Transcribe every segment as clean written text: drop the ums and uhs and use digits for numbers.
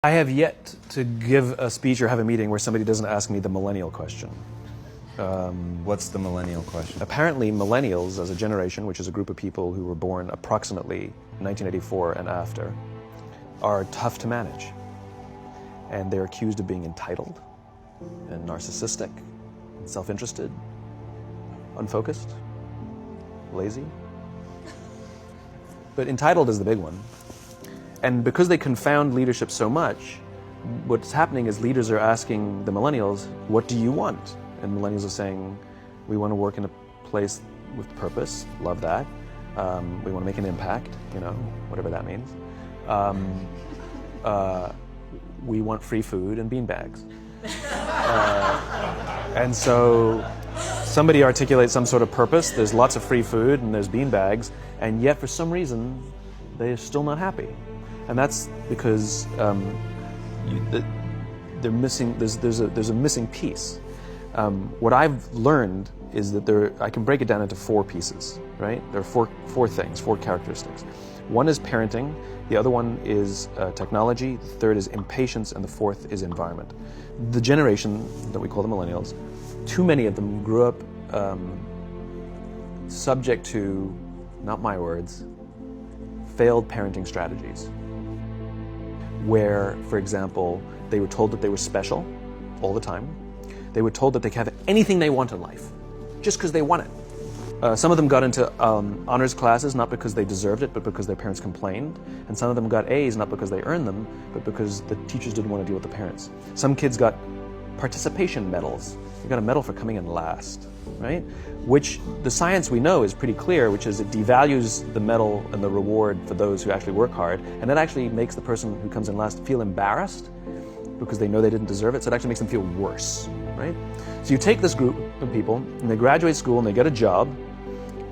I have yet to give a speech or have a meeting where somebody doesn't ask me the millennial question. What's the millennial question? Apparently, millennials as a generation, which is a group of people who were born approximately 1984 and after, are tough to manage. And they're accused of being entitled and narcissistic, and self-interested, unfocused, lazy. But entitled is the big one. And because they confound leadership so much, what's happening is leaders are asking the millennials, what do you want? And millennials are saying, we want to work in a place with purpose, love that. We want to make an impact, whatever that means. We want free food and beanbags. And so somebody articulates some sort of purpose, there's lots of free food and there's beanbags, and yet for some reason, they're still not happy. And that's because they're missing. There's a missing piece. What I've learned is that I can break it down into four pieces. Right? There are four things, four characteristics. One is parenting. The other one is technology. The third is impatience, and the fourth is environment. The generation that we call the millennials, too many of them grew up subject to, not my words, failed parenting strategies. Where, for example, they were told that they were special all the time. They were told that they could have anything they want in life, just because they want it. Some of them got into honors classes, not because they deserved it, but because their parents complained. And some of them got A's, not because they earned them, but because the teachers didn't want to deal with the parents. Some kids got participation medals. You got a medal for coming in last, right? Which the science we know is pretty clear, which is it devalues the medal and the reward for those who actually work hard, and it actually makes the person who comes in last feel embarrassed because they know they didn't deserve it, so it actually makes them feel worse, right? So you take this group of people, and they graduate school, and they get a job,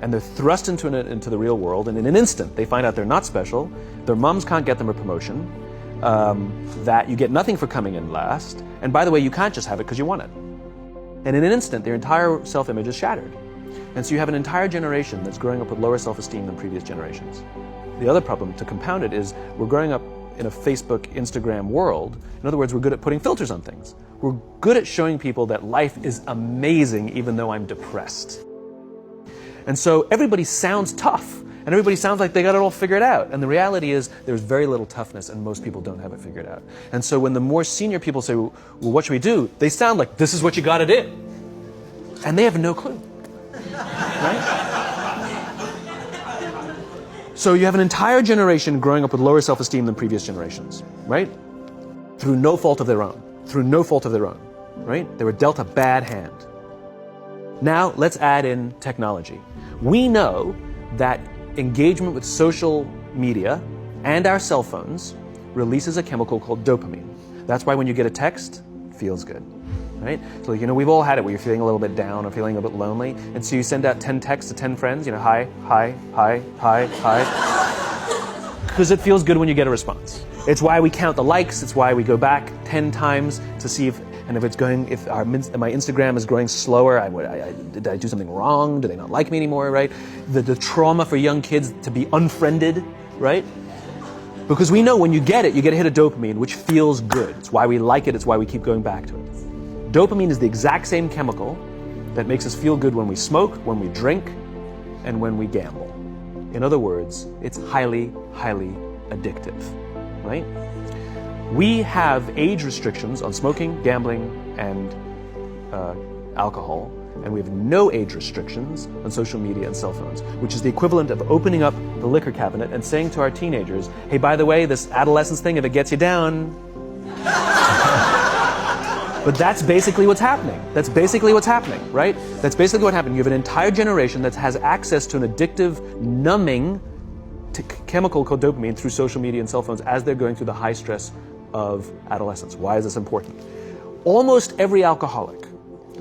and they're thrust into the real world, and in an instant, they find out they're not special, their moms can't get them a promotion, that you get nothing for coming in last, and by the way, you can't just have it because you want it. And in an instant, their entire self-image is shattered. And so you have an entire generation that's growing up with lower self-esteem than previous generations. The other problem, to compound it, is we're growing up in a Facebook, Instagram world. In other words, we're good at putting filters on things. We're good at showing people that life is amazing even though I'm depressed. And so everybody sounds tough, and everybody sounds like they got it all figured out. And the reality is there's very little toughness, and most people don't have it figured out. And so when the more senior people say, well, what should we do? They sound like, this is what you got to do. And they have no clue. Right? So you have an entire generation growing up with lower self-esteem than previous generations, right? Through no fault of their own. Through no fault of their own, right? They were dealt a bad hand. Now, let's add in technology. We know that engagement with social media and our cell phones releases a chemical called dopamine. That's why when you get a text, it feels good, right? So, we've all had it where you're feeling a little bit down or feeling a bit lonely, and so you send out 10 texts to 10 friends, hi, hi, hi, hi, hi, because it feels good when you get a response. It's why we count the likes, it's why we go back 10 times to see if my Instagram is growing slower, did I do something wrong? Do they not like me anymore, right? The trauma for young kids to be unfriended, right? Because we know when you get it, you get a hit of dopamine, which feels good. It's why we like it, it's why we keep going back to it. Dopamine is the exact same chemical that makes us feel good when we smoke, when we drink, and when we gamble. In other words, it's highly, highly addictive, right? We have age restrictions on smoking, gambling, and alcohol, and we have no age restrictions on social media and cell phones, which is the equivalent of opening up the liquor cabinet and saying to our teenagers, hey, by the way, this adolescence thing, if it gets you down. But that's basically what's happening. That's basically what's happening, right? That's basically what happened. You have an entire generation that has access to an addictive, numbing chemical called dopamine through social media and cell phones as they're going through the high stress of adolescence. Why is this important? Almost every alcoholic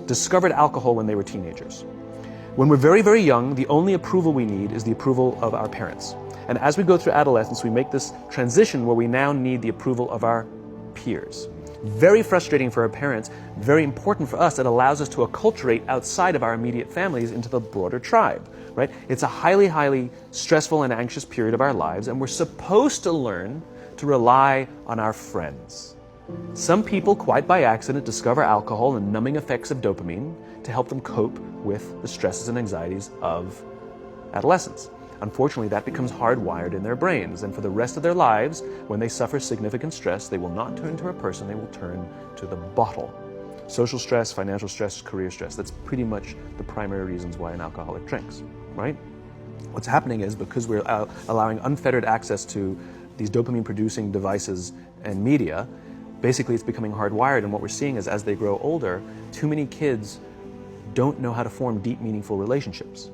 discovered alcohol when they were teenagers. When we're very, very young, the only approval we need is the approval of our parents. And as we go through adolescence, we make this transition where we now need the approval of our peers. Very frustrating for our parents, very important for us. It allows us to acculturate outside of our immediate families into the broader tribe, right? It's a highly, highly stressful and anxious period of our lives, and we're supposed to learn to rely on our friends. Some people, quite by accident, discover alcohol and numbing effects of dopamine to help them cope with the stresses and anxieties of adolescence. Unfortunately, that becomes hardwired in their brains, and for the rest of their lives, when they suffer significant stress, they will not turn to a person, they will turn to the bottle. Social stress, financial stress, career stress, that's pretty much the primary reasons why an alcoholic drinks, right? What's happening is, because we're allowing unfettered access to these dopamine-producing devices and media, basically it's becoming hardwired, and what we're seeing is, as they grow older, too many kids don't know how to form deep, meaningful relationships.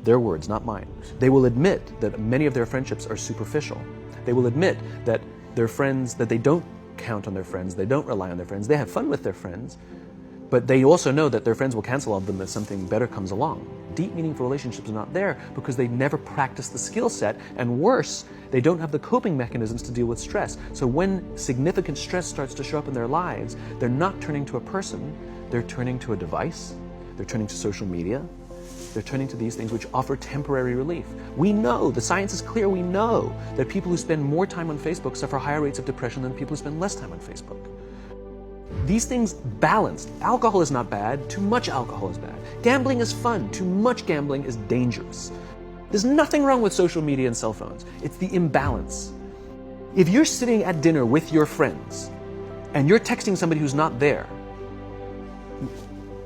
Their words, not mine. They will admit that many of their friendships are superficial. They will admit that their friends, that they don't count on their friends, they don't rely on their friends, they have fun with their friends, but they also know that their friends will cancel on them if something better comes along. Deep, meaningful relationships are not there because they never practice the skill set, and worse, they don't have the coping mechanisms to deal with stress. So when significant stress starts to show up in their lives, they're not turning to a person, they're turning to a device, they're turning to social media, they're turning to these things which offer temporary relief. We know, the science is clear, we know that people who spend more time on Facebook suffer higher rates of depression than people who spend less time on Facebook. These things balanced. Alcohol is not bad, too much alcohol is bad. Gambling is fun, too much gambling is dangerous. There's nothing wrong with social media and cell phones. It's the imbalance. If you're sitting at dinner with your friends and you're texting somebody who's not there,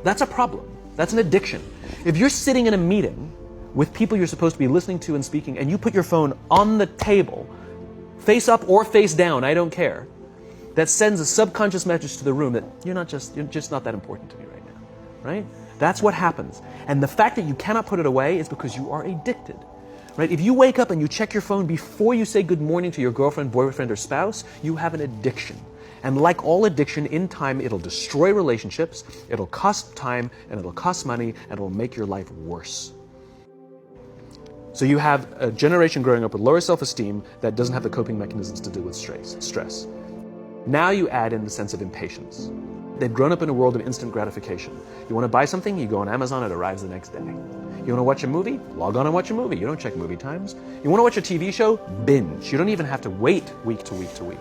that's a problem. That's an addiction. If you're sitting in a meeting with people you're supposed to be listening to and speaking, and you put your phone on the table, face up or face down, I don't care, that sends a subconscious message to the room that you're just not that important to me right now, right? That's what happens. And the fact that you cannot put it away is because you are addicted, right? If you wake up and you check your phone before you say good morning to your girlfriend, boyfriend, or spouse, you have an addiction. And like all addiction, in time, it'll destroy relationships, it'll cost time, and it'll cost money, and it'll make your life worse. So you have a generation growing up with lower self-esteem that doesn't have the coping mechanisms to deal with stress. Now you add in the sense of impatience. They've grown up in a world of instant gratification. You want to buy something, you go on Amazon, it arrives the next day. You want to watch a movie? Log on and watch a movie. You don't check movie times. You want to watch a TV show? Binge. You don't even have to wait week to week to week,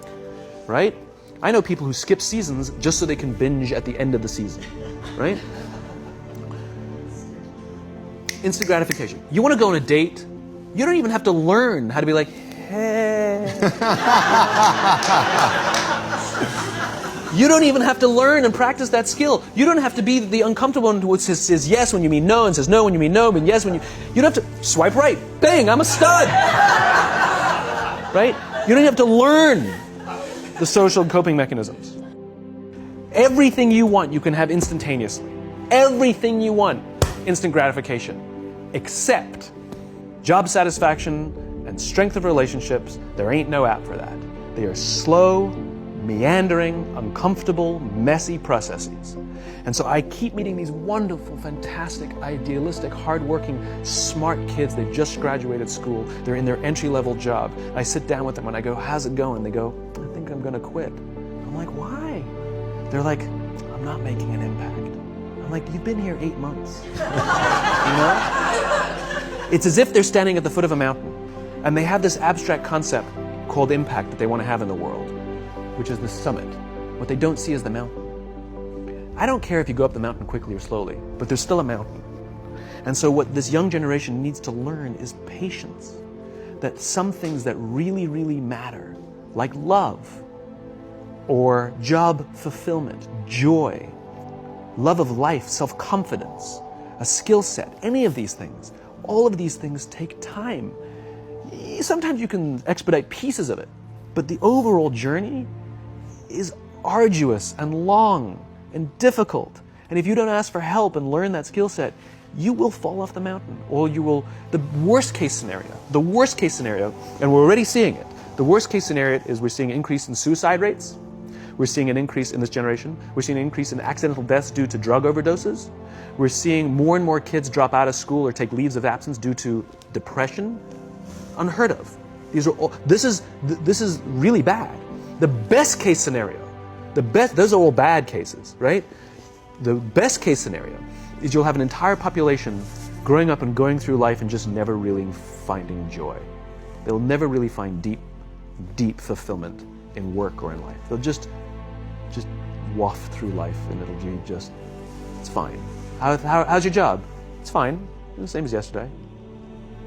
right? I know people who skip seasons just so they can binge at the end of the season, right? Instant gratification. You want to go on a date? You don't even have to learn how to be like, hey. You don't even have to learn and practice that skill. You don't have to be the uncomfortable one who says yes when you mean no and says no when you mean no and yes when you... You don't have to swipe right. Bang, I'm a stud. Right? You don't have to learn the social coping mechanisms. Everything you want, you can have instantaneously. Everything you want, instant gratification. Except job satisfaction and strength of relationships, there ain't no app for that. They are slow, meandering, uncomfortable, messy processes. And so I keep meeting these wonderful, fantastic, idealistic, hardworking, smart kids. They've just graduated school. They're in their entry-level job. I sit down with them and I go, how's it going? They go, I think I'm going to quit. I'm like, why? They're like, I'm not making an impact. I'm like, you've been here 8 months. You know? It's as if they're standing at the foot of a mountain and they have this abstract concept called impact that they want to have in the world, which is the summit. What they don't see is the mountain. I don't care if you go up the mountain quickly or slowly, but there's still a mountain. And so what this young generation needs to learn is patience. That some things that really, really matter, like love, or job fulfillment, joy, love of life, self-confidence, a skill set, any of these things, all of these things take time. Sometimes you can expedite pieces of it, but the overall journey is arduous and long and difficult. And if you don't ask for help and learn that skill set, you will fall off the mountain, or you will, the worst case scenario, and we're already seeing it, the worst case scenario is we're seeing an increase in suicide rates, we're seeing an increase in this generation, we're seeing an increase in accidental deaths due to drug overdoses, we're seeing more and more kids drop out of school or take leaves of absence due to depression. Unheard of. This is really bad. The best case scenario, those are all bad cases, right? The best case scenario is you'll have an entire population growing up and going through life and just never really finding joy. They'll never really find deep, deep fulfillment in work or in life. They'll just waft through life, and it'll be just, it's fine. How's your job? It's fine. The same as yesterday.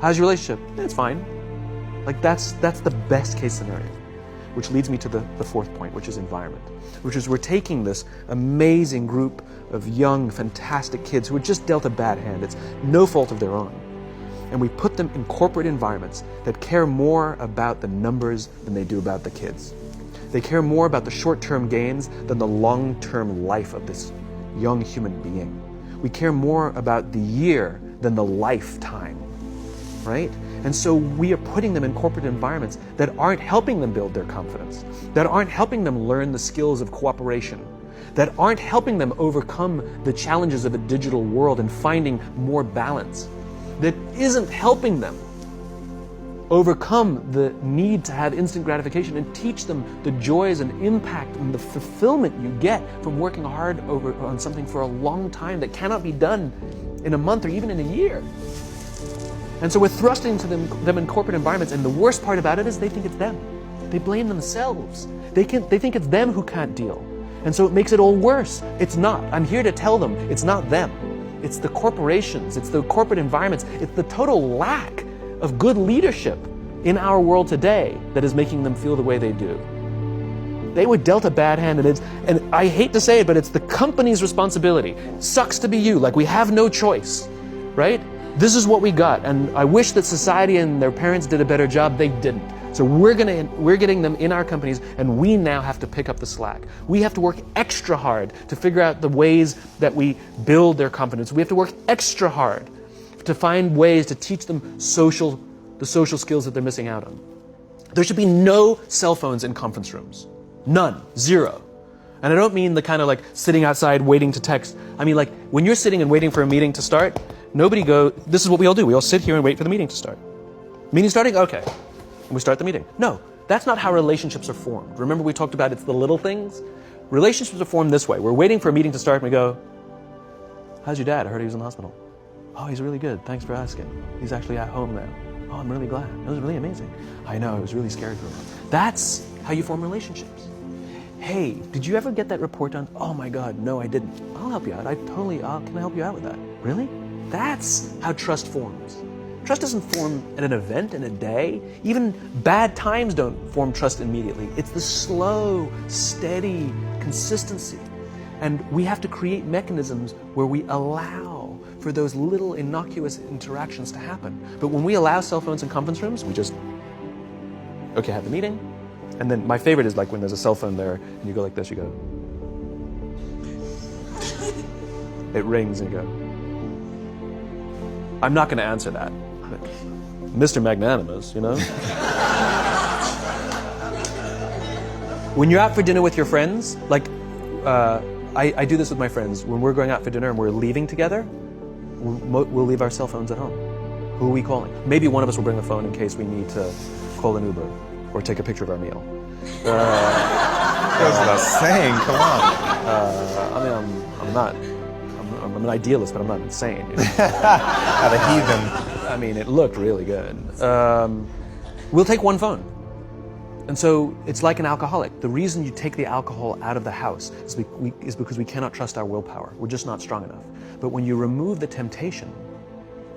How's your relationship? It's fine. Like that's the best case scenario. Which leads me to the fourth point, which is environment. Which is we're taking this amazing group of young, fantastic kids who were just dealt a bad hand. It's no fault of their own. And we put them in corporate environments that care more about the numbers than they do about the kids. They care more about the short-term gains than the long-term life of this young human being. We care more about the year than the lifetime, right? And so we are putting them in corporate environments that aren't helping them build their confidence, that aren't helping them learn the skills of cooperation, that aren't helping them overcome the challenges of a digital world and finding more balance, that isn't helping them overcome the need to have instant gratification and teach them the joys and impact and the fulfillment you get from working hard on something for a long time that cannot be done in a month or even in a year. And so we're thrusting to them in corporate environments, and the worst part about it is they think it's them. They blame themselves. They think it's them who can't deal. And so it makes it all worse. It's not. I'm here to tell them it's not them. It's the corporations, it's the corporate environments, it's the total lack of good leadership in our world today that is making them feel the way they do. They were dealt a bad hand, and I hate to say it, but it's the company's responsibility. Sucks to be you, like we have no choice, right? This is what we got, and I wish that society and their parents did a better job. They didn't. So we're getting them in our companies, and we now have to pick up the slack. We have to work extra hard to figure out the ways that we build their confidence. We have to work extra hard to find ways to teach them the social skills that they're missing out on. There should be no cell phones in conference rooms. None. Zero. And I don't mean the kind of like sitting outside waiting to text. I mean like when you're sitting and waiting for a meeting to start, this is what we all do. We all sit here and wait for the meeting to start. Meeting starting? Okay. And we start the meeting. No, that's not how relationships are formed. Remember we talked about it's the little things? Relationships are formed this way. We're waiting for a meeting to start and we go, how's your dad? I heard he was in the hospital. Oh, he's really good. Thanks for asking. He's actually at home now. Oh, I'm really glad. It was really amazing. I know, it was really scary for him. That's how you form relationships. Hey, did you ever get that report done? Oh my God, no, I didn't. I'll help you out. Can I help you out with that? Really? That's how trust forms. Trust doesn't form at an event in a day. Even bad times don't form trust immediately. It's the slow, steady consistency. And we have to create mechanisms where we allow for those little innocuous interactions to happen. But when we allow cell phones in conference rooms, we just, okay, have the meeting. And then my favorite is like when there's a cell phone there and you go like this, you go. It rings and you go. I'm not going to answer that. Mr. Magnanimous, you know? When you're out for dinner with your friends, like I do this with my friends. When we're going out for dinner and we're leaving together, we'll leave our cell phones at home. Who are we calling? Maybe one of us will bring the phone in case we need to call an Uber or take a picture of our meal. Goes without saying, come on. I'm an idealist, but I'm not insane. You know? Not a heathen. I mean, it looked really good. We'll take one phone. And so it's like an alcoholic. The reason you take the alcohol out of the house is because we cannot trust our willpower. We're just not strong enough. But when you remove the temptation,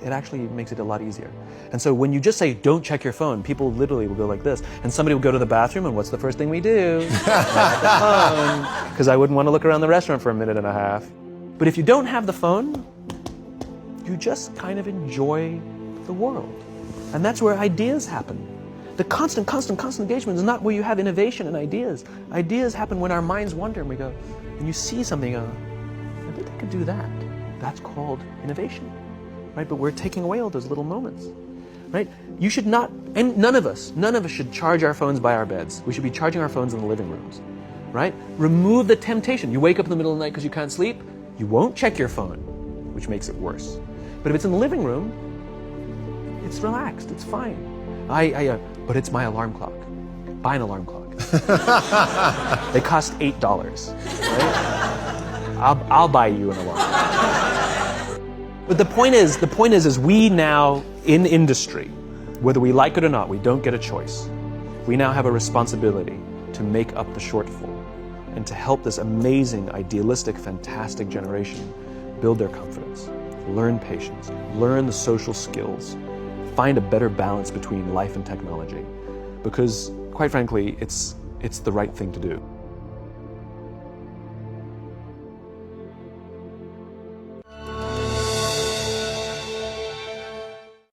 it actually makes it a lot easier. And so when you just say, don't check your phone, people literally will go like this. And somebody will go to the bathroom, and what's the first thing we do? Have the phone, because I wouldn't want to look around the restaurant for a minute and a half. But if you don't have the phone, you just kind of enjoy the world. And that's where ideas happen. The constant engagement is not where you have innovation and ideas. Ideas happen when our minds wander and we go, and you see something, you go, I bet I could do that. That's called innovation, right? But we're taking away all those little moments, right? You should not, and none of us should charge our phones by our beds. We should be charging our phones in the living rooms, right? Remove the temptation. You wake up in the middle of the night because you can't sleep, you won't check your phone, which makes it worse. But if it's in the living room, it's relaxed, it's fine. But it's my alarm clock. Buy an alarm clock. They cost $8, right? I'll buy you an alarm. But the point is we now in industry, whether we like it or not, we don't get a choice. We now have a responsibility to make up the shortfall and to help this amazing, idealistic, fantastic generation build their confidence, learn patience, learn the social skills, find a better balance between life and technology. Because, quite frankly, it's the right thing to do.